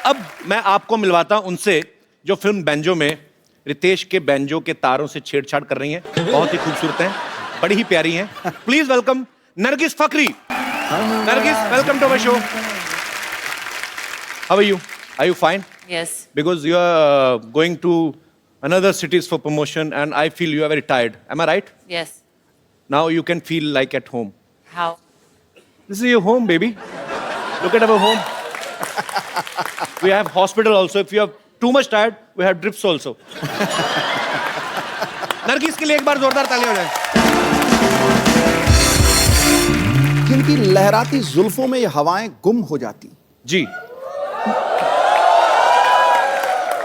अब मैं आपको मिलवाता हूं उनसे जो फिल्म बैंजो में रितेश के बैंजो के तारों से छेड़छाड़ कर रही हैं। बहुत ही खूबसूरत हैं, बड़ी ही प्यारी हैं। Please welcome Nargis Fakhri. Nargis, welcome to our show. How are you? Are you fine? Yes. Because you are going to another cities for promotion and I feel you are very tired. Am I right? Yes. Now you can feel like at home. How? This is your home, baby. Look at our home. We have hospital also. If you are too much tired, we have drips also. Nargis के लिए एक बार जोरदार तालियां हो जाए। जिनकी लहराती जुल्फों में ये हवाएं गुम हो जाती, जी,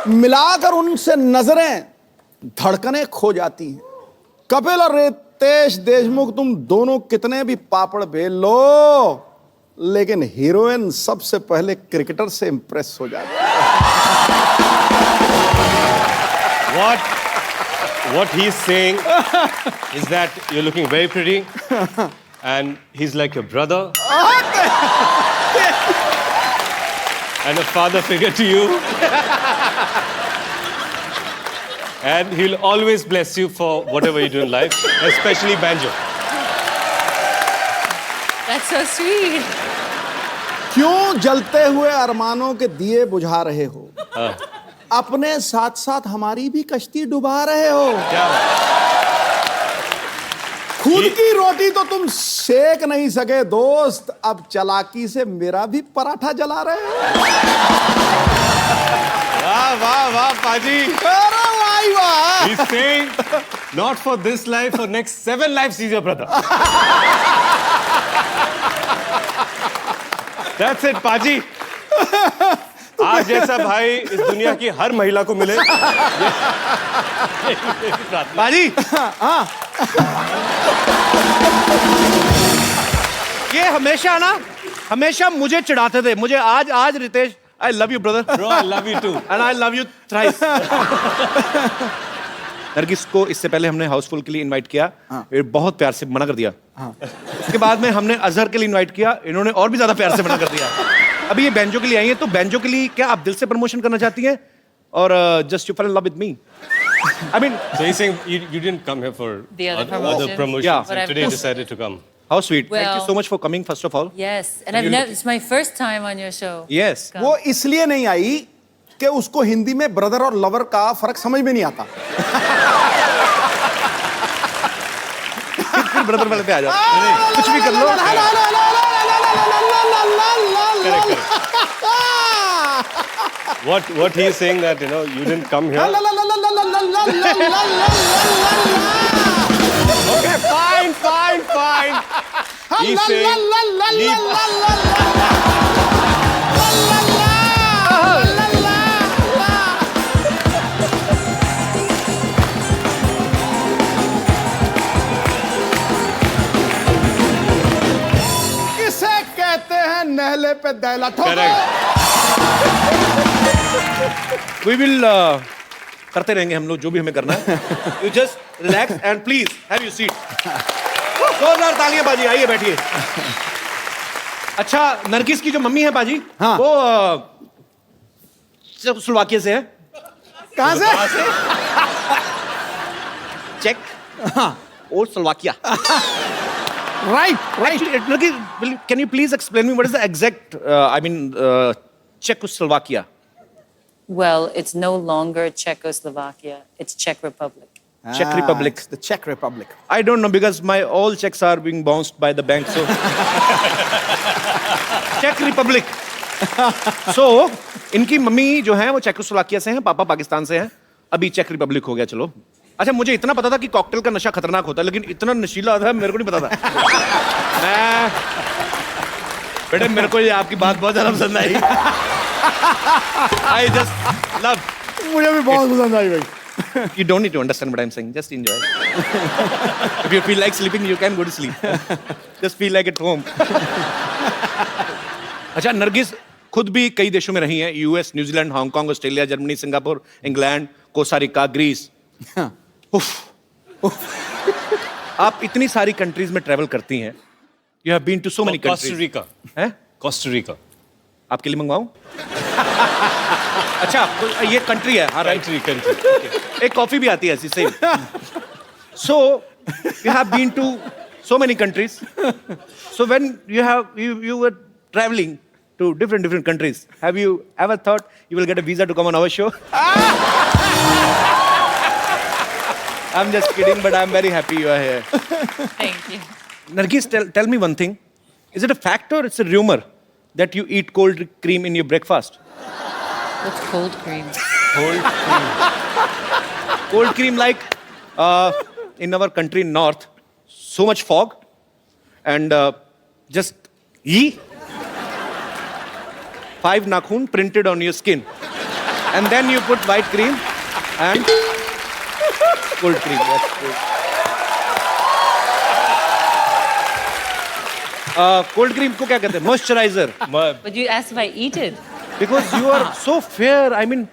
मिलाकर उनसे नजरें धड़कनें खो जाती हैं। कपिल और रितेश देशमुख, तुम दोनों कितने भी पापड़ बेल लो, लेकिन हीरोइन सबसे पहले क्रिकेटर से इंप्रेस हो जाती है। What he's saying is that you're looking very pretty and he's like your brother and a father figure to you. And he'll always bless you for whatever you do in life, especially banjo. That's so sweet. क्यों जलते हुए अरमानों के दिए बुझा रहे हो? अपने साथ साथ हमारी भी कश्ती डुबा रहे हो। क्या? खुद की रोटी तो तुम सेक नहीं सके दोस्त, अब चालाकी से मेरा भी पराठा जला रहे हो। वाह वाह वाह पाजी। अरे वाह वाह। He's saying, not for this life, for next 7 lives he's your brother. That's it, पाजी। आज जैसा भाई इस दुनिया की हर महिला को मिले। बाजी, ये हमेशा मुझे चिढ़ाते थे। मुझे आज Ritesh, I love you brother. Bro, I love you too. And I love you thrice. Nargis को इससे पहले हमने हाउसफुल के लिए इनवाइट किया, ये बहुत प्यार से मना कर दिया। उसके बाद में हमने अजहर के लिए इनवाइट किया, इन्होंने और भी ज्यादा प्यार से मना कर दिया। अभी ये बैंजो के लिए आई है, तो बैंजो के लिए क्या आप दिल से प्रमोशन करना चाहती हैं, और just you fall in love with me? I mean, So he's saying you didn't come here for The other other promotions, Yeah. But and I've today just- decided to come. how sweet. Thank you Well- so much for coming first of all. Yes. And it's my first time on your show. Yes. Come. वो इसलिए नहीं आई कि उसको हिंदी में brother और lover का फर्क समझ में नहीं आता। फिर ब्रदर वाले पे आ जाओ, कुछ भी कर लो। What he's saying that you didn't come here. Okay, fine. He's saying leave. इसे कहते हैं नहले पे दैला ठोको। Correct. We will करते रहेंगे हम लोग जो भी हमें करना है। You just relax and please have your seat. जोरदार तालियां बाजी, आइए बैठिए। अच्छा, नरगिस की जो मम्मी है बाजी, हाँ। वो स्लोवाकिया से है। कहाँ से? चेक और Slovakia. Right. Actually, Nurgi, can you please explain me what is the exact, Czechoslovakia? Well, it's no longer Czechoslovakia. It's Czech Republic. Czech Republic. It's the Czech Republic. I don't know because my all checks are being bounced by the bank, so. Czech Republic. So, इनकी mummy जो है वो Czechoslovakia से हैं, पापा पाकिस्तान से हैं, अभी चेक रिपब्लिक हो गया। चलो, अच्छा, मुझे इतना पता था कि कॉकटेल का नशा खतरनाक होता है, लेकिन इतना नशीला था मेरे को नहीं पता था। बेटे, मेरे को ये आपकी बात बहुत ज्यादा पसंद आई। I just love. मुझे भी बहुत पसंद आई भाई। You don't need to understand what I'm saying. Just enjoy. If you feel like sleeping, you can go to sleep. Just feel like at home. अच्छा, नरगिस खुद भी कई देशों में रही हैं, US, New Zealand, Hong Kong, Australia, Germany, Singapore, England, Costa Rica, Greece. आप इतनी सारी कंट्रीज में ट्रैवल करती हैं। You have been to so many countries. Costa Rica. हैं? Costa Rica. आपके लिए मंगवाऊं? अच्छा तो ये कंट्री है, हाँ राइट। Country. एक कॉफी भी आती है ऐसी same. So you have been to so many countries. So when you were traveling to different countries, have you ever thought you will get a visa to come on our show? I'm just kidding, but I'm very happy you are here. Thank you. Nargis, tell me one thing. Is it a fact or it's a rumor that you eat cold cream in your breakfast? What's cold cream? Cold cream like in our country north, so much fog and just 5 nakhun printed on your skin. And then you put white cream and cold cream. Yes, yes. Cold cream को क्या कहते हैं? Moisturizer. But you asked if I eat it. Because you are so fair. I mean,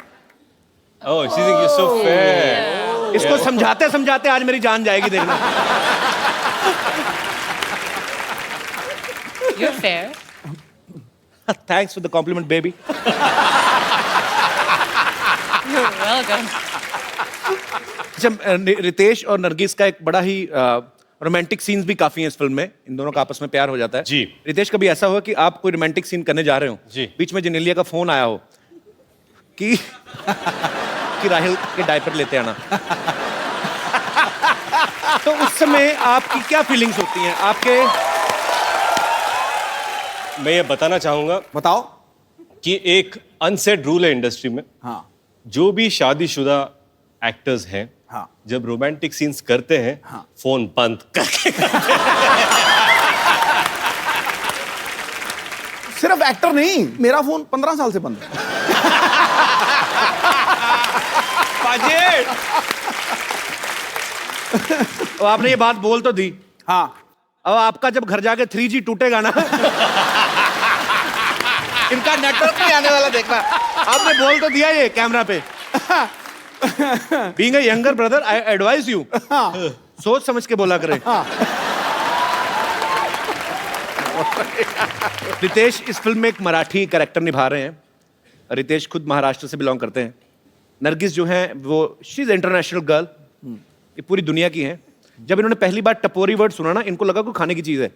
Oh, she thinks you're so fair. इसको समझाते समझाते आज मेरी जान जाएगी देखना. You're fair. Thanks for the compliment, baby. You're welcome. अच्छा, रितेश और नरगिस का एक बड़ा ही रोमांटिक सीन्स भी काफी हैं इस फिल्म में. इन दोनों का आपस में प्यार हो जाता है. जी. रितेश, कभी ऐसा हुआ कि आप कोई रोमांटिक सीन करने जा रहे हो, जी. बीच में जेनेलिया का फोन आया हो कि राहिल के डायपर लेते आना, तो उस समय आपकी क्या फीलिंग्स होती हैं आपके? मैं ये बताना चाहूंगा बताओ। कि एक अनसेड रूल है इंडस्ट्री में. हाँ जो भी शादीशुदा एक्टर्स हैं, हाँ जब रोमांटिक सीन्स करते हैं, हाँ. फोन बंद करके. सिर्फ एक्टर नहीं, मेरा फोन 15 साल से बंद है। तो आपने ये बात बोल तो दी. हाँ अब आपका जब घर जाके 3G टूटेगा ना, इनका नेटवर्क नहीं आने वाला देखना. आपने बोल तो दिया ये कैमरा पे. Being a younger brother, I advise you. सोच समझ के बोला करें. रितेश इस फिल्म में एक मराठी कैरेक्टर निभा रहे हैं. रितेश खुद महाराष्ट्र से बिलोंग करते हैं. नरगिस जो हैं वो शी इज इंटरनेशनल गर्ल, ये पूरी दुनिया की हैं. जब इन्होंने पहली बार टपोरी वर्ड सुना ना, इनको लगा कोई खाने की चीज है.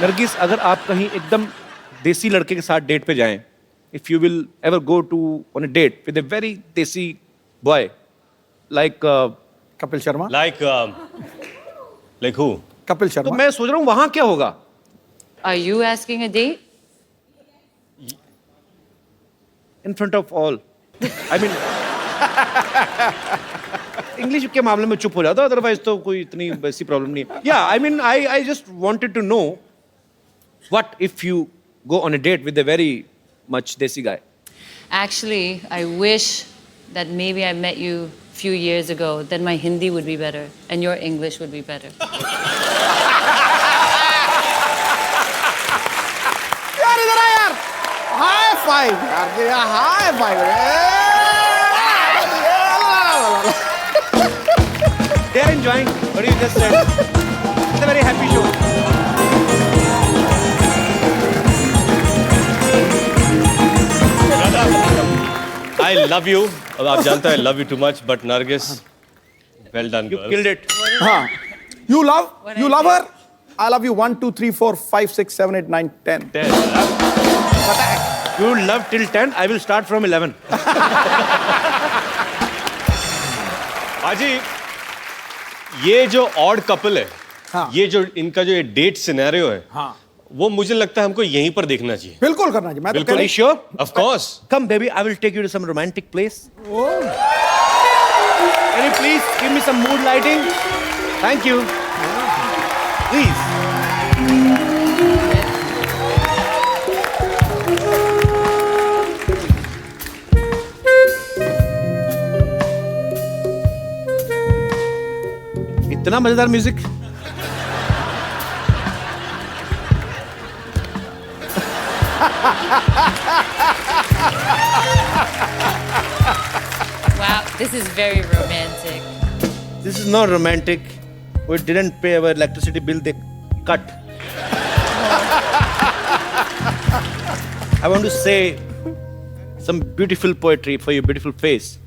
नरगिस, अगर आप कहीं एकदम देसी लड़के के साथ डेट पे जाएं, if you will ever go to on a date with a very desi boy like Kapil Sharma. Like who? Kapil तो शर्मा। मैं सोच रहा हूँ वहां क्या होगा. Are you asking a date? In front of all. I mean English के मामले में चुप हो जाता, अदरवाइज तो कोई इतनी वैसी प्रॉब्लम नहीं है. या I mean I just wanted to know what if you go on a date with a very much desi guy. Actually, I wish that maybe I met you a few years ago. Then my Hindi would be better and your English would be better. यार इधर आ यार, high five यार, high five. They are enjoying what you just said. It's a very happy show. I love you. अब आप जानते हैं I love you too much, but Nargis, well done, You girl. killed it. हाँ, you love What you I love did. her. I love you 1 2 3 4 5 6 7 8 9 10. You love till 10. I will start from 11. बाजी, ये जो odd couple है, हाँ. ये जो इनका जो ये डेट सिनेरियो है, हाँ. वो मुझे लगता है हमको यहीं पर देखना चाहिए. बिल्कुल करना चाहिए. मैं तो बिल्कुल. कह Are you sure? Of course. Come, baby. I will take you to some romantic place. Can you please give me some mood lighting? Thank you. Please. इतना मजेदार music. Wow, this is very romantic. This is not romantic. We didn't pay our electricity bill. They cut. I want to say some beautiful poetry for your beautiful face.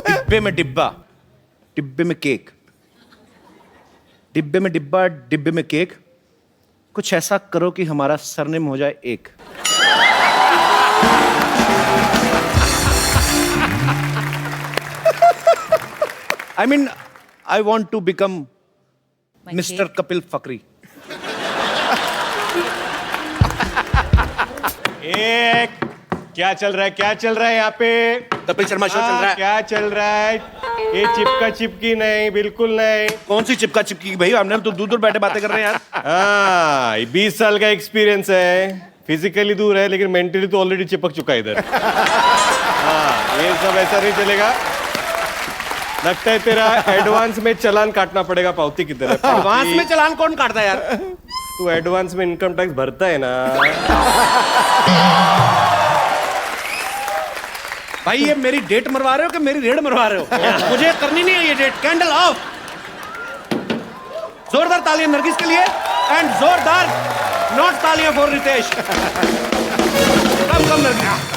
डिब्बे में डिब्बा, डिब्बे में cake, डिब्बे में डिब्बा, डिब्बे में केक। कुछ ऐसा करो कि हमारा सरनेम हो जाए एक। I mean, I want to become My Mr. cake. Kapil Fakri. एक क्या चल रहा है, क्या चल रहा है यहाँ पे? कपिल शर्मा शो चल रहा है। क्या चल रहा है? ये चिपका चिपकी नहीं, बिल्कुल नहीं। कौन सी चिपका चिपकी भाई? हमने तो दूर दूर बैठे बातें कर रहे हैं यार। हाँ, 20 साल का एक्सपीरियंस है। फिजिकली दूर है लेकिन मेंटली तो ऑलरेडी चिपक चुका है इधर। हाँ, ये सब ऐसा नहीं चलेगा। लगता है तेरा एडवांस में चालान काटना पड़ेगा। पावती किधर है? एडवांस में चालान कौन काटता है यार? तू एडवांस में इनकम टैक्स भरता है ना। भाई ये मेरी डेट मरवा रहे हो कि मेरी रेड मरवा रहे हो? मुझे करनी नहीं है ये डेट। Candle of. जोरदार तालियां नरगिस के लिए एंड जोरदार नॉट तालियां फॉर रितेश। कम नरगिस।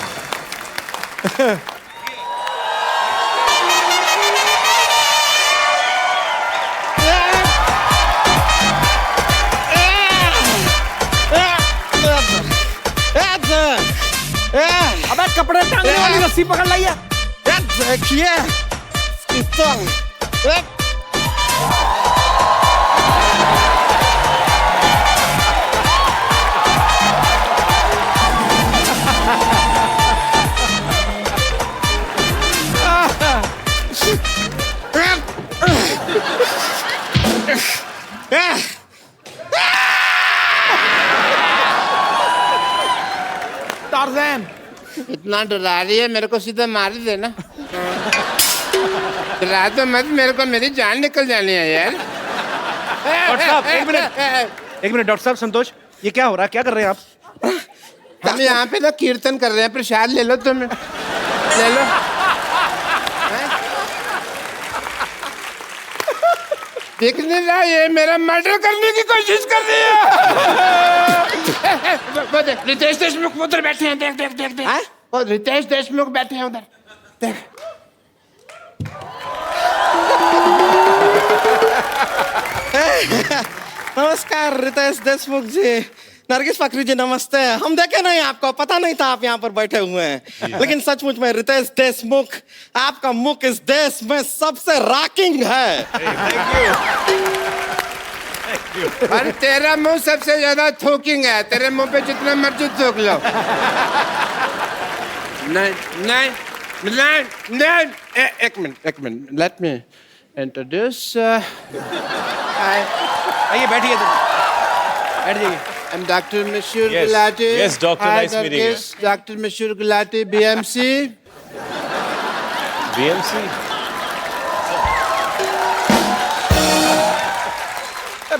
अबे कपड़े टांगने वाली रस्सी पकड़ लाई है। देखिए टार्ज़न इतना डरा रही है, मेरे को सीधा मार ही देना। डरा तो मत, मेरे को मेरी जान निकल जानी है यार। डॉक्टर साहब एक मिनट डॉक्टर साहब संतोष, ये क्या हो रहा है? क्या कर रहे हैं आप? हम यहाँ पे ना कीर्तन कर रहे हैं, प्रसाद ले लो तुम, ले लो। देख नहीं रहा, ये मेरा मर्डर करने की कोशिश कर रही है। वो देख, रितेश देशमुख उधर बैठे हैं, देख देख देख देख। वो रितेश देशमुख बैठे हैं उधर, देख। नमस्कार रितेश देशमुख जी, नरगिस फकरी जी नमस्ते। हम देखे नहीं आपको, पता नहीं था आप यहाँ पर बैठे हुए हैं, लेकिन सचमुच में रितेश देशमुख, आपका मुख इस देश में सबसे रॉकिंग है। और तेरा मुंह सबसे ज्यादा थूकिंग है, तेरे मुंह पे जितना मर्जी थूक लो। नहीं नहीं नहीं नहीं, एक मिनट, लेट मी इंट्रोड्यूस। आइए बैठिए, बैठ जाइए। I'm Dr. Mashur Yes. Gulati. Yes, doctor, Hi, nice meeting you. Nurgis. Dr. Mashur Gulati, BMC. BMC?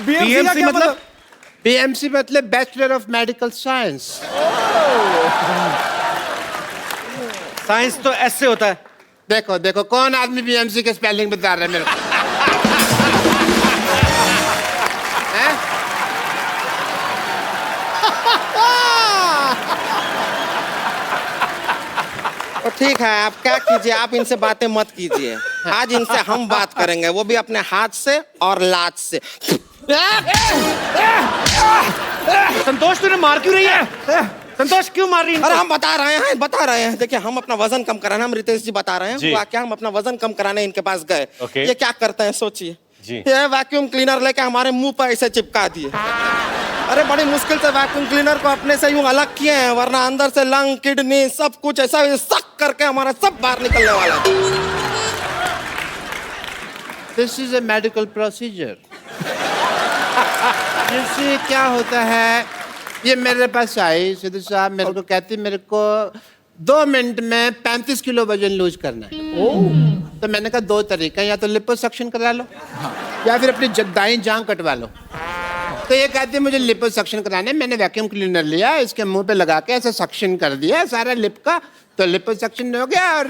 BMC मतलब? BMC मतलब Bachelor of Medical Science. Science तो ऐसे होता है। देखो देखो कौन आदमी BMC के स्पेलिंग बता रहा है मेरे को? हैं? तो ठीक है, आप क्या कीजिए, आप इनसे बातें मत कीजिए। आज इनसे हम बात करेंगे, वो भी अपने हाथ से और लात से। संतोष तूने मार क्यों रही है? संतोष क्यों मार रही है? अरे हम बता रहे हैं। देखिए, हम अपना वजन कम कराना, हम रितेश जी बता रहे हैं, जी। हुआ क्या, हम अपना वजन कम कराने इनके पास गए। Okay. ये क्या करते हैं सोचिए, जी। ये वैक्यूम क्लीनर लेके हमारे मुंह पर ऐसे चिपका दिए। अरे बड़ी मुश्किल से वैक्यूम क्लीनर को अपने से यूं अलग किए हैं, वरना अंदर से लंग, किडनी सब कुछ ऐसा सक करके हमारा सब बाहर निकलने वाला है। This is a medical procedure. जैसे क्या होता है, ये मेरे पास आई सिद्धू साहब, मेरे को कहती मेरे को 2 मिनट में 35 किलो वजन लूज करना है। तो मैंने कहा 2 तरीका, या तो लिपोसक्शन करा लो या फिर अपनी दाईं जांघ कटवा लो। तो ये कहती मुझे लिपोसक्शन कराने, मैंने वैक्यूम क्लीनर लिया, इसके मुंह पे लगा के ऐसे सक्शन कर दिया, सारा लिप का तो लिपोसक्शन हो गया और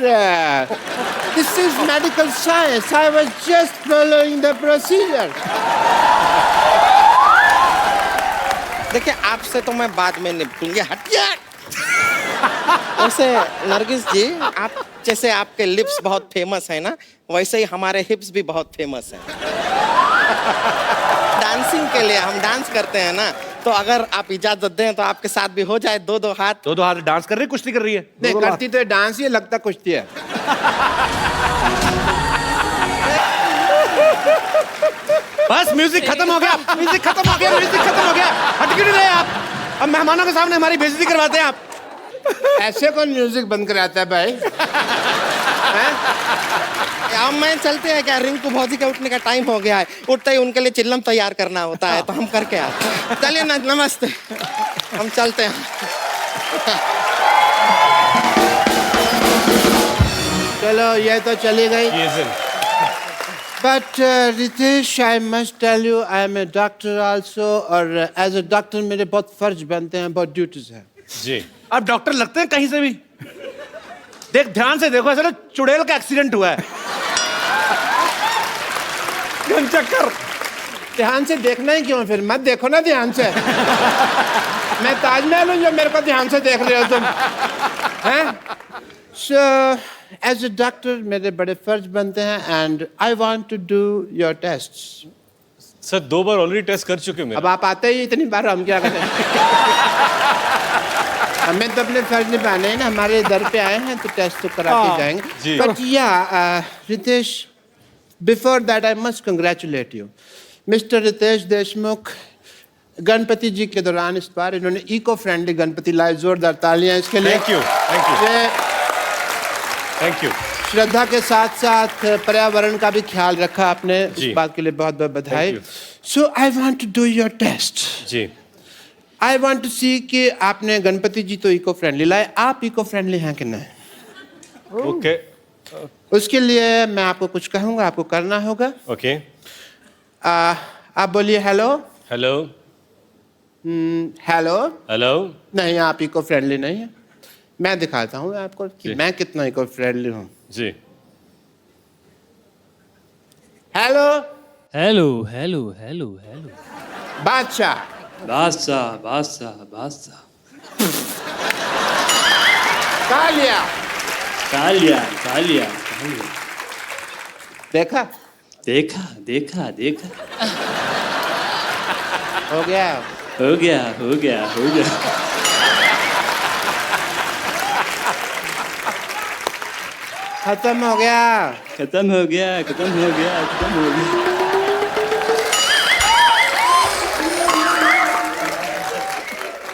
this is medical science, I was just following the procedure. देखिए आपसे तो मैं बाद में निपटूंगी, हटिए। वैसे नरगिस जी, आप जैसे आपके लिप्स बहुत फेमस है ना, वैसे ही हमारे हिप्स भी बहुत फेमस हैं। डांसिंग के लिए हम डांस करते हैं ना, तो अगर आप इजाजत दें तो आपके साथ भी हो जाए दो हाथ। दो हाथ डांस कर रही है, कुश्ती कर रही है? नहीं करती तो डांस ही, लगता कुश्ती है। बस म्यूजिक खत्म हो गया, म्यूजिक खत्म हो गया, म्यूजिक खत्म हो गया। हट क्यों नहीं रहे आप? अब मेहमानों के सामने हमारी बेइज्जती करवाते हैं आप। ऐसे कौन म्यूजिक बंद कराता है भाई? अब मैं चलते हैं क्या? रिंकू भौजी का उठने का टाइम हो गया है, उठते ही उनके लिए चिल्लम तैयार करना होता है, तो हम करके आते हैं। चलिए ना, नमस्ते, हम चलते हैं। चलो ये तो चली गई। But Ritesh, I must tell you, I am a doctor also, और एज ए डॉक्टर मेरे बहुत फर्ज बनते हैं, बहुत ड्यूटीज हैं। जी। आप डॉक्टर लगते हैं कहीं से भी। देख ध्यान से देखो, ऐसा ना चुड़ैल का एक्सीडेंट हुआ है। चक्कर। ध्यान से देखना ही क्यों? फिर मत देखो ना ध्यान से। मैं ताजमहल हूँ जो मेरे को ध्यान से देख रहे हो तुम, हैं? सो एज ए डॉक्टर मेरे बड़े फर्ज बनते हैं, and I want to do your tests. Sir 2 बार ऑलरेडी टेस्ट कर चुके मेरे। अब आप आते ही इतनी बार, हम क्या करें? हमें तो अपने फर्ज निभाने हैं ना, हमारे दर पे आए हैं तो टेस्ट तो करा के जाएंगे। बट या Ritesh, before that I must congratulate you, mister Ritesh Deshmukh. Ganpati ji के दौरान इस बार इन्होंने इको फ्रेंडली गणपति लाए, जोरदार तालियां इसके लिए। थैंक यू, थैंक यू, ये थैंक यू। श्रद्धा के साथ साथ पर्यावरण का भी ख्याल रखा आपने, जी। इस बात के लिए बहुत बहुत बधाई। Thank so I want to do your test. जी। आई वांट टू सी कि आपने गणपति जी तो इको फ्रेंडली लाए, आप इको फ्रेंडली हैं कि नहीं? ओके, उसके लिए मैं आपको कुछ कहूंगा, आपको करना होगा। ओके। आप बोलिए हेलो। Hello, hello. हेलो। नहीं, आप इको फ्रेंडली नहीं है। मैं दिखाता हूँ आपको कि जी। मैं कितना इको फ्रेंडली हूँ। जी। Hello. Hello hello hello hello. Badshah. Badshah Badshah बादशाह। कालिया। कालिया कालिया कालिया। देखा? देखा देखा देखा। हो गया। हो गया हो गया हो गया। खत्म हो गया। खत्म हो गया खत्म हो गया खत्म हो गया।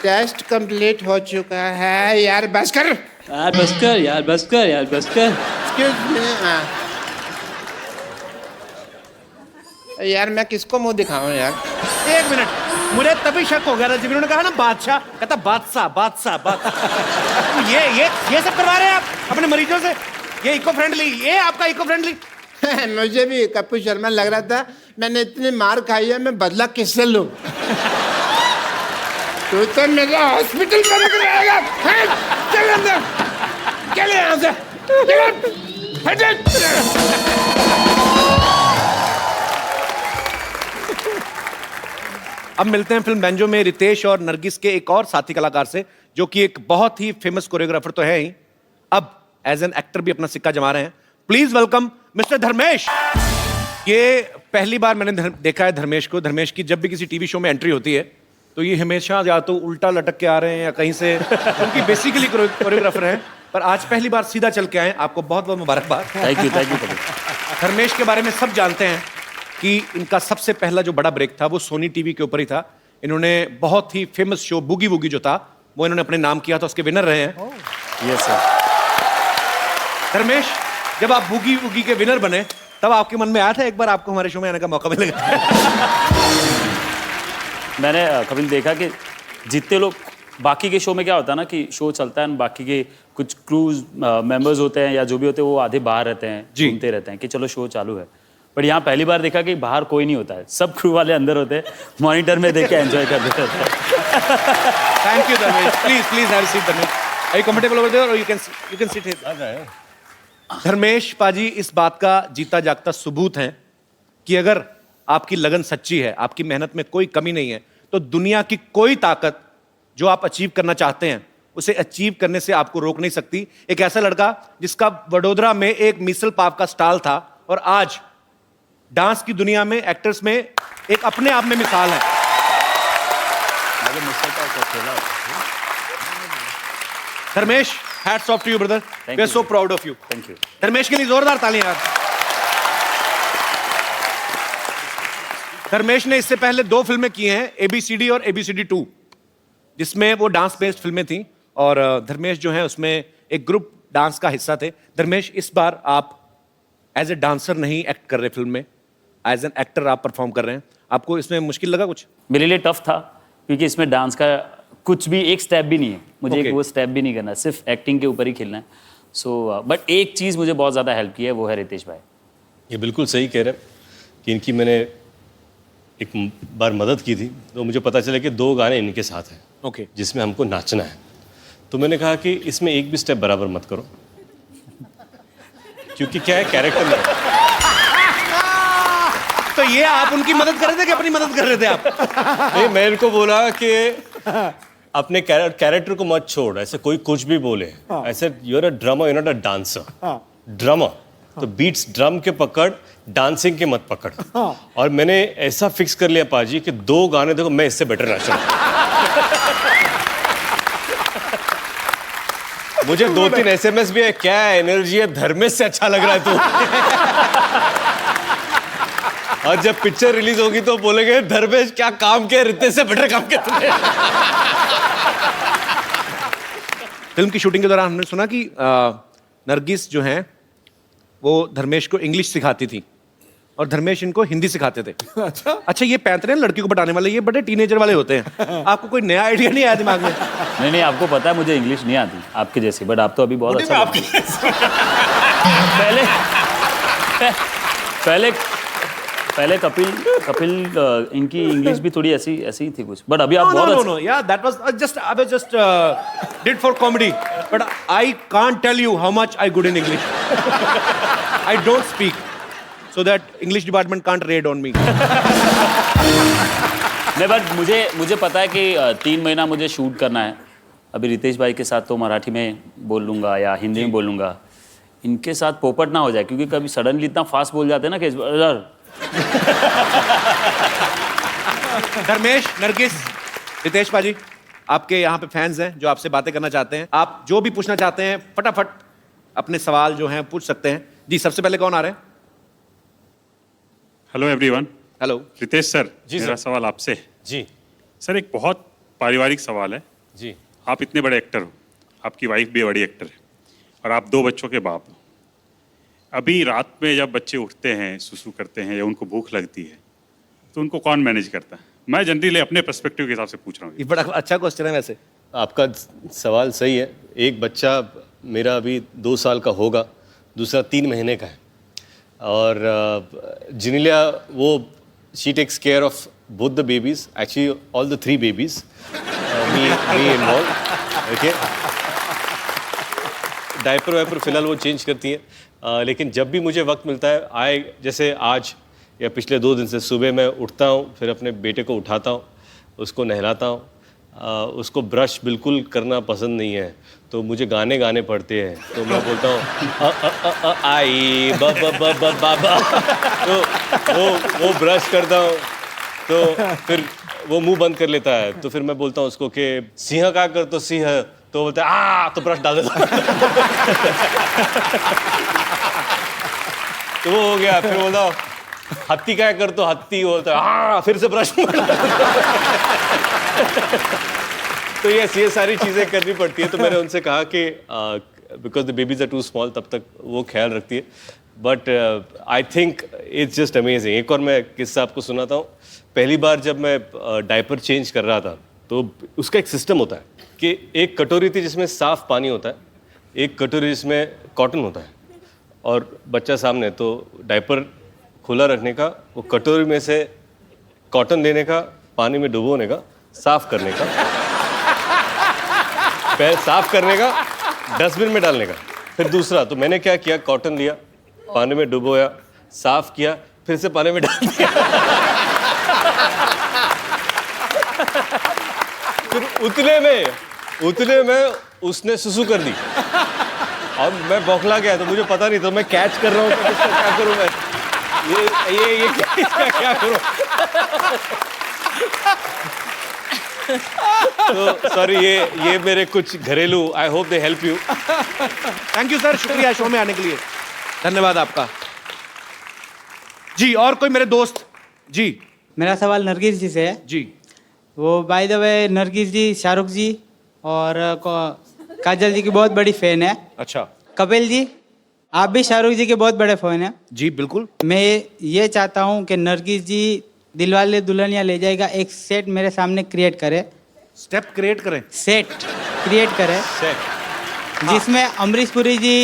टेस्ट कंप्लीट हो चुका है। यार बस कर। यार बस कर यार बस कर यार बस कर। Excuse me. यार मैं किसको मुंह दिखाऊं यार? एक मिनट, मुझे तभी शक हो गया था जब इन्होंने कहा ना बादशाह, कहता बादशाह बादशाह बादशाह। ये सब करवा रहे हैं आप अपने मरीजों से? ये इको फ्रेंडली, ये आपका इको फ्रेंडली? मुझे भी कपूर शर्मा लग रहा था, मैंने इतनी मार खाई है, मैं बदला किससे लूं? तू तो मेरा हॉस्पिटल में लग रहेगा। चल अंदर, चल यहाँ से, अब मिलते हैं फिल्म बेंजो में रितेश और नरगिस के एक और साथी कलाकार से, जो कि एक बहुत ही फेमस कोरियोग्राफर तो है ही, अब एज एन एक्टर भी अपना सिक्का जमा रहे हैं। Please welcome mister Dharmesh. ये पहली बार मैंने देखा है धर्मेश को। धर्मेश की जब भी किसी टीवी शो में एंट्री होती है तो ये हमेशा या तो उल्टा लटक के आ रहे हैं या कहीं से, क्योंकि बेसिकली कोरियोग्राफर हैं, पर आज पहली बार सीधा चल के आए। आपको बहुत बहुत मुबारकबाद। थैंक यू धर्मेश के बारे में सब जानते हैं कि इनका सबसे पहला जो बड़ा ब्रेक था वो सोनी टीवी के ऊपर ही था। इन्होंने बहुत ही फेमस शो बूगी वूगी जो था वो इन्होंने अपने नाम किया था, उसके विनर रहे हैं। Yes sir. धर्मेश, जब आप बूगी वूगी के विनर बने तब आपके मन में आया था एक बार आपको हमारे शो में आने का मौका मिलेगा? मैंने कभी देखा कि जितने लोग बाकी के शो में क्या होता है ना कि शो चलता है, बाकी के कुछ क्रूज मेंबर्स होते हैं या जो भी होते हैं वो आधे बाहर रहते हैं, घूमते रहते हैं कि चलो शो चालू है। बट यहाँ पहली बार देखा कि बाहर कोई नहीं होता है, सब क्रू वाले अंदर होते हैं, मॉनिटर में देख के एंजॉय करते रहते हैं। Thank you Dharmesh. Please please have a seat Dharmesh. Are you comfortable over there or you can sit here? Dharmesh पाजी इस बात का जीता जागता सबूत है कि अगर आपकी लगन सच्ची है, आपकी मेहनत में कोई कमी नहीं है, तो दुनिया की कोई ताकत जो आप अचीव करना चाहते हैं उसे अचीव करने से आपको रोक नहीं सकती। एक ऐसा लड़का जिसका वडोदरा में एक मिसल पाव का स्टॉल था और आज डांस की दुनिया में, एक्टर्स में एक अपने आप में मिसाल है। Dharmesh, hats off to you brother, we are so proud of you. Thank you. Dharmesh के लिए जोरदार तालियां यार। धर्मेश ने इससे पहले 2 फिल्में की हैं, ABCD और ABCD 2, जिसमें वो डांस बेस्ड फिल्में थी और धर्मेश जो है उसमें एक ग्रुप डांस का हिस्सा थे। धर्मेश, इस बार आप एज ए डांसर नहीं एक्ट कर रहे फिल्म में, एज एन एक्टर आप परफॉर्म कर रहे हैं। आपको इसमें मुश्किल लगा कुछ? मेरे लिए टफ था क्योंकि इसमें डांस का कुछ भी एक स्टेप भी नहीं है, मुझे Okay. एक वो स्टेप भी नहीं करना, सिर्फ एक्टिंग के ऊपर ही खेलना है। सो बट एक चीज़ मुझे बहुत ज़्यादा हेल्प की है, वो है रितेश भाई। ये बिल्कुल सही कह रहे हैं कि इनकी मैंने एक बार मदद की थी तो मुझे पता चला कि 2 गाने इनके साथ हैं ओके। जिसमें हमको नाचना है। तो मैंने कहा कि इसमें एक भी स्टेप बराबर मत करो, क्योंकि क्या है, कैरेक्टर में। तो ये आप उनकी मदद कर रहे थे कि अपनी मदद कर रहे थे आप? नहीं, मैं इनको बोला कि अपने कैरेक्टर को मत छोड़, ऐसे कोई कुछ भी बोले, ऐसे you are a drummer, you not a dancer. Drummer तो बीट्स ड्रम के पकड़, डांसिंग के मत पकड़। और मैंने ऐसा फिक्स कर लिया पाजी कि 2 गाने देखो मैं इससे बेटर नाचूं। मुझे 2-3 SMS भी है, क्या एनर्जी है, धर्मेश से अच्छा लग रहा है तू। और जब पिक्चर रिलीज होगी तो बोलेंगे धर्मेश क्या काम किया, रितेश से बेटर काम किया तूने। फिल्म की शूटिंग के दौरान हमने सुना कि नरगिस जो हैं वो धर्मेश को इंग्लिश सिखाती थी और धर्मेश इनको हिंदी सिखाते थे। अच्छा, ये पैंतरे लड़की को पटाने वाले, ये बड़े टीनेजर वाले होते हैं। आपको कोई नया आइडिया नहीं आया दिमाग में? नहीं, आपको पता है मुझे इंग्लिश नहीं आती आपके जैसी, बट आप तो अभी बहुत अच्छा पहले कपिल इनकी इंग्लिश भी थोड़ी ऐसी ही थी कुछ, बट अभी आप बहुत No, yeah, that was I was just did for comedy, but I can't tell you how much I good in English. I don't speak, so that English department can't raid on me. नहीं, but मुझे पता है कि 3 महीना मुझे shoot करना है। अभी रितेश भाई के साथ तो मराठी में बोल लूँगा या हिंदी में बोल लूँगा, इनके साथ पोपट ना हो जाए, क्योंकि कभी सडनली इतना फास्ट बोल जाते हैं ना कि धर्मेश, नरगिस, रितेश पाजी, आपके यहाँ पे फैंस हैं जो आपसे बातें करना चाहते हैं। आप जो भी पूछना चाहते हैं फटाफट अपने सवाल जो हैं पूछ सकते हैं। जी, सबसे पहले कौन आ रहे हैं? Hello everyone. Hello Ritesh sir, जी मेरा सर। सवाल आपसे। जी सर, एक बहुत पारिवारिक सवाल है। जी। आप इतने बड़े एक्टर हो, आपकी वाइफ भी बड़ी एक्टर है और आप 2 बच्चों के बाप हो। अभी रात में जब बच्चे उठते हैं, सुसु करते हैं या उनको भूख लगती है, तो उनको कौन मैनेज करता है? मैं जनरली अपने पर्सपेक्टिव के हिसाब से पूछ रहा हूँ। ये बड़ा अच्छा क्वेश्चन है वैसे। आपका सवाल सही है। एक बच्चा मेरा अभी 2 साल का होगा, दूसरा 3 महीने का है। और जिनिलिया वो she takes care of both the babies, actually all the 3 babies, me involve. Okay, diaper wiper फिलहाल वो चेंज करती है। लेकिन जब भी मुझे वक्त मिलता है, जैसे आज या पिछले 2 दिन से सुबह मैं उठता हूँ, फिर अपने बेटे को उठाता हूँ, उसको नहलाता हूँ। उसको ब्रश बिल्कुल करना पसंद नहीं है, तो मुझे गाने पड़ते हैं, तो मैं बोलता हूँ आई बाबा, तो वो ब्रश करता हूँ, तो फिर वो मुंह बंद कर लेता है। तो फिर मैं बोलता हूँ उसको कि सिंह का कर, तो सिंह, तो बोलता है तो ब्रश डाल देता। तो वो हो गया। फिर बोलता हूँ हत्ती क्या कर, तो हत्ती, बोलता है फिर से ब्रश। तो ये सारी चीज़ें करनी पड़ती है। तो मैंने उनसे कहा कि because the babies are too small, तब तक वो ख्याल रखती है। But I think it's just amazing. एक और मैं किस्सा आपको सुनाता हूँ। पहली बार जब मैं डायपर चेंज कर रहा था, तो उसका एक सिस्टम होता है कि एक कटोरी थी जिसमें साफ पानी होता है, एक कटोरी जिसमें कॉटन होता है, और बच्चा सामने, तो डायपर खुला रखने का, वो कटोरी में से कॉटन लेने का, पानी में डुबोने का, साफ करने का। पैर साफ करने का, डस्टबिन में डालने का। फिर दूसरा तो मैंने क्या किया, कॉटन लिया, पानी में डुबोया, साफ किया, फिर से पानी में डाल दिया। फिर उतने में उसने सुसु कर दी और मैं बौखला गया, तो मुझे पता नहीं, तो मैं कैच कर रहा हूँ कि इसका क्या करूँ मैं, ये इसका क्या करूँ। तो सॉरी, ये मेरे कुछ घरेलू, I hope they help you. Thank you sir, शुक्रिया शो में आने के लिए, धन्यवाद आपका। जी, और कोई मेरे दोस्त? जी मेरा सवाल नरगिस जी से है। जी। वो बाय द वे नरगिस जी शाहरुख जी और काजल जी की बहुत बड़ी फैन है। अच्छा। कपिल जी, आप भी शाहरुख जी के बहुत बड़े फैन हैं। जी बिल्कुल। मैं ये चाहता हूँ कि नरगिस जी दिलवाले दुल्हनिया ले जाएगा एक सेट मेरे सामने क्रिएट करे। स्टेप क्रिएट करें? सेट क्रिएट करे, जिसमें अमरीश पुरी जी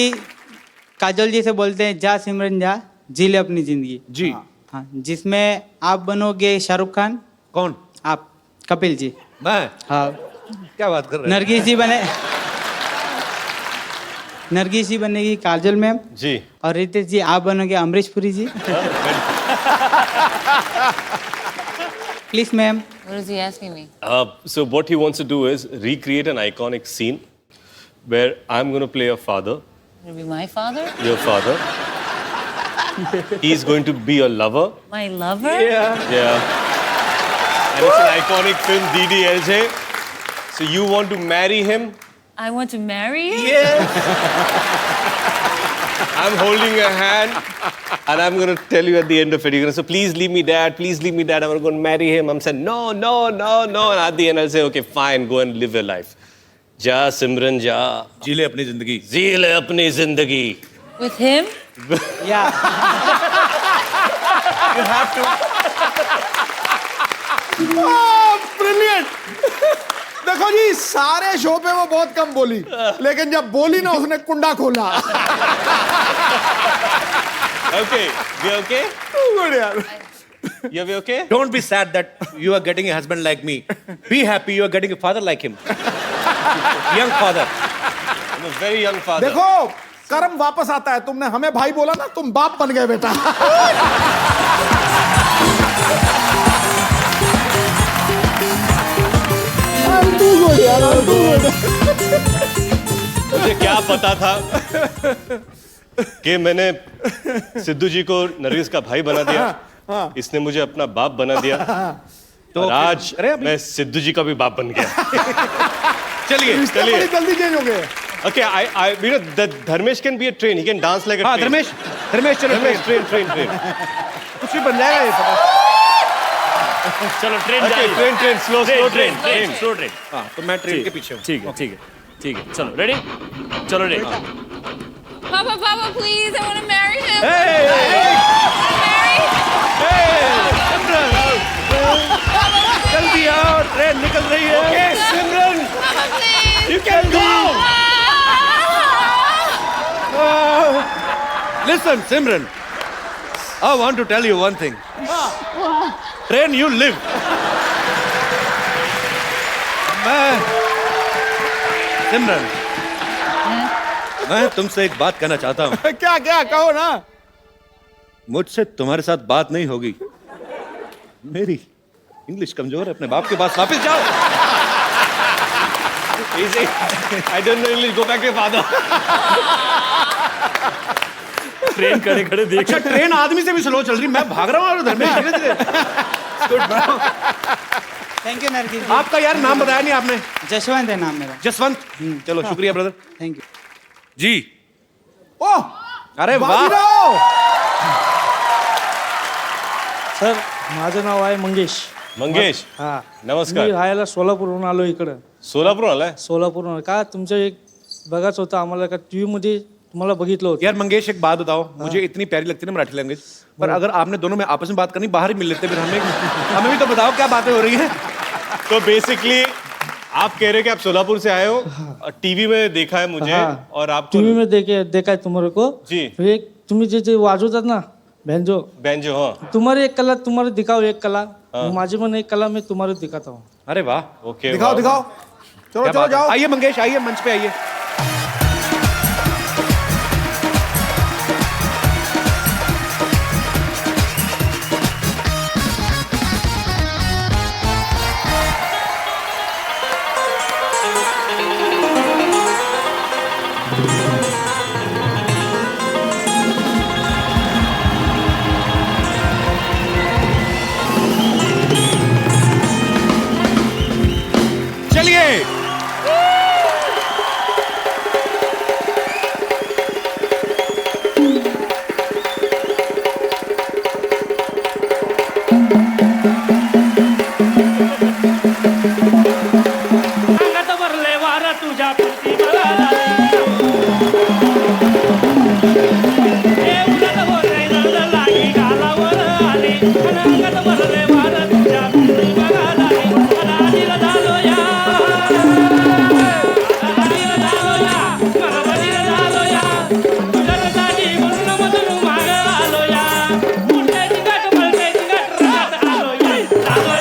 काजल जी से बोलते हैं जा सिमरन जा, जी ले अपनी जिंदगी। जी। हाँ, जिसमें आप बनोगे शाहरुख खान। कौन? आप। कपिल जी। मैं? हाँ। क्या बात कर रहे हैं? नरगिस जी बने, नरगिस जी बनेगी काजल मैम जी, और रितेश जी आप बनोगे Amrish Puri ji. Please ma'am. What is he asking me? so what he wants to do is recreate an iconic scene where I'm going to play a father, Will it be my father? your father. He's going to be your lover. My lover? Yeah. And it's an iconic film, DDLJ. So you want to marry him? I want to marry you? I'm holding your hand and I'm going to tell you at the end of it, you're going to say, please leave me dad, please leave me dad, I'm going to marry him. I'm saying, no, no, no, no. And at the end I'll say, okay, fine, go and live your life. Ja, Simran, ja. जी ले अपनी जिंदगी। जी ले अपनी जिंदगी। With him? या You have to. Brilliant. देखो जी, सारे show पे वो बहुत कम बोली, लेकिन जब बोली ना उसने कुंडा खोला। Okay, we okay? गुड यार। You be okay? Don't be sad that you are getting a husband like me. Be happy you are getting a father like him. Young father. I'm a very young father. देखो, कर्म वापस आता है। तुमने हमें भाई बोला ना, तुम बाप बन गए बेटा। मुझे क्या पता था कि मैंने सिद्धू जी को नरगिस का भाई बना दिया, इसने मुझे अपना बाप बना दिया, तो और आज अरे अभी- मैं सिद्धू जी का भी बाप बन गया। चलिए रिश्ते बड़ी जल्दी चेंज हो गए। Okay, you know that Dharmesh can be a train. He can dance like a हाँ train. धर्मेश चलो Train. कुछ भी बन जाएगा ये पता। चलो train Okay, train, slow train. Slow train. हाँ तो मैं ट्रेन के पीछे हूँ। ठीक है चलो रेडी, चलो ready. Papa, Papa, please, I want to marry him. जल्दी आओ, ट्रेन निकल रही है। Okay, Simran, Papa, please. you can go. Listen, Simran. I want to tell you one thing. Train, you live. सिमरन, मैं तुमसे एक बात कहना चाहता हूँ। क्या क्या कहो ना। मुझसे तुम्हारे साथ बात नहीं होगी। मेरी इंग्लिश कमजोर है, अपने बाप के पास वापस जाओ। Easy. I don't know English. Go back to your father. Train खड़े खड़े देख। अच्छा, ट्रेन आदमी से भी स्लो चल रही, मैं भाग रहा हूँ और धर्मेश धीरे-धीरे। थैंक यू नरगिस जी। आपका यार नाम बताया नहीं आपने। जसवंत है नाम मेरा। जसवंत। चलो शुक्रिया ब्रदर। Thank you. जी। ओह, अरे वाह। बाजीराव! सर माझं नाव आहे मंगेश. मंगेश, हा, नमस्कार. मी राहायला सोलापूरहून आलो इकडं. सोलापूर आलाय? सोलापूरहून का तुमचं एक बघाच होतं आम्हाला का टीव्ही मध्ये तुम्हाला बघितलं होतं. यार मंगेश, एक बात बताओ, मुझे इतनी प्यारी लगती है ना मराठी लैंग्वेज, पर अगर आपने दोनों में आपस में बात करनी, बाहर ही मिल लेते, फिर हमें भी तो बताओ क्या बातें हो रही हैं। तो बेसिकली आप कह रहे हैं कि आप सोलापुर से आए हो, टीवी में देखा है मुझे, हाँ. और आपको टीव्ही में देखा है तुम्हारे को. जी. एक तुम्ही जे वाजवतात ना बैंजो, बैंजो, हाँ. तुम्हारी एक कला तुम्हारे दिखाओ, एक कला माझी पण एक कला मैं तुम्हारे दिखाता हूँ. अरे वाह. ओके, दिखाओ दिखाओ। चलो क्या चलो बात है। जाओ। आइए मंगेश, आइए मंच पे आइए। चलिए अंगात भरले वारा तुझ्या पुरती बघायला ए उन्हात होते दर्द लागी गालावर आली आणि अंगात भरले वारा तुझ्या पुरती बघायला मला आधीला झालो या आधीला झालो या मला बधीला झालो या तुझ्यासाठी म्हणून मधून माग आलो या उठल्याची गाठ मळण्याची गाठ राहत आलो या झालो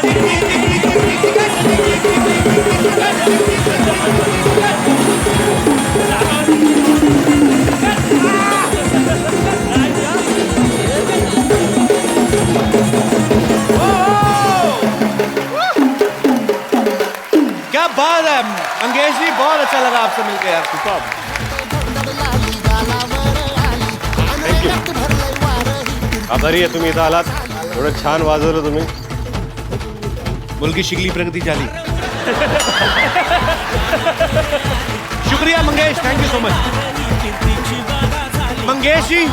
क्या बात है मंगेश जी, बहुत अच्छा लगा आपसे मिलकर यार। सुपर्ब। आभारी आहे तुम्ही इथं आलात, एवढं छान वाजवलं तुम्ही. मुलगी शिकली प्रगती झाली. शुक्रिया Mangesh, thank you so much. Mangesh ji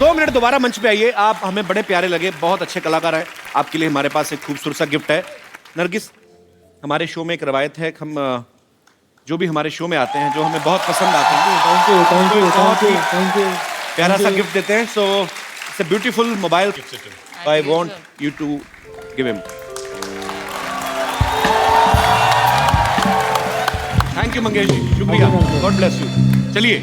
2 minute दोबारा मंच पे आइए. आप हमें बड़े प्यारे लगे, बहुत अच्छे कलाकार हैं. आपके लिए हमारे पास एक खूबसूरत सा गिफ्ट है. नरगिस, हमारे शो में एक रवायत है, हम जो भी हमारे शो में आते हैं, जो हमें बहुत पसंद आते हैं, थैंक यू प्यारा सा गिफ्ट देते हैं. So it's a beautiful mobile. I want you to give him. Thank you Mangesh ji, शुक्रिया. God bless you. चलिए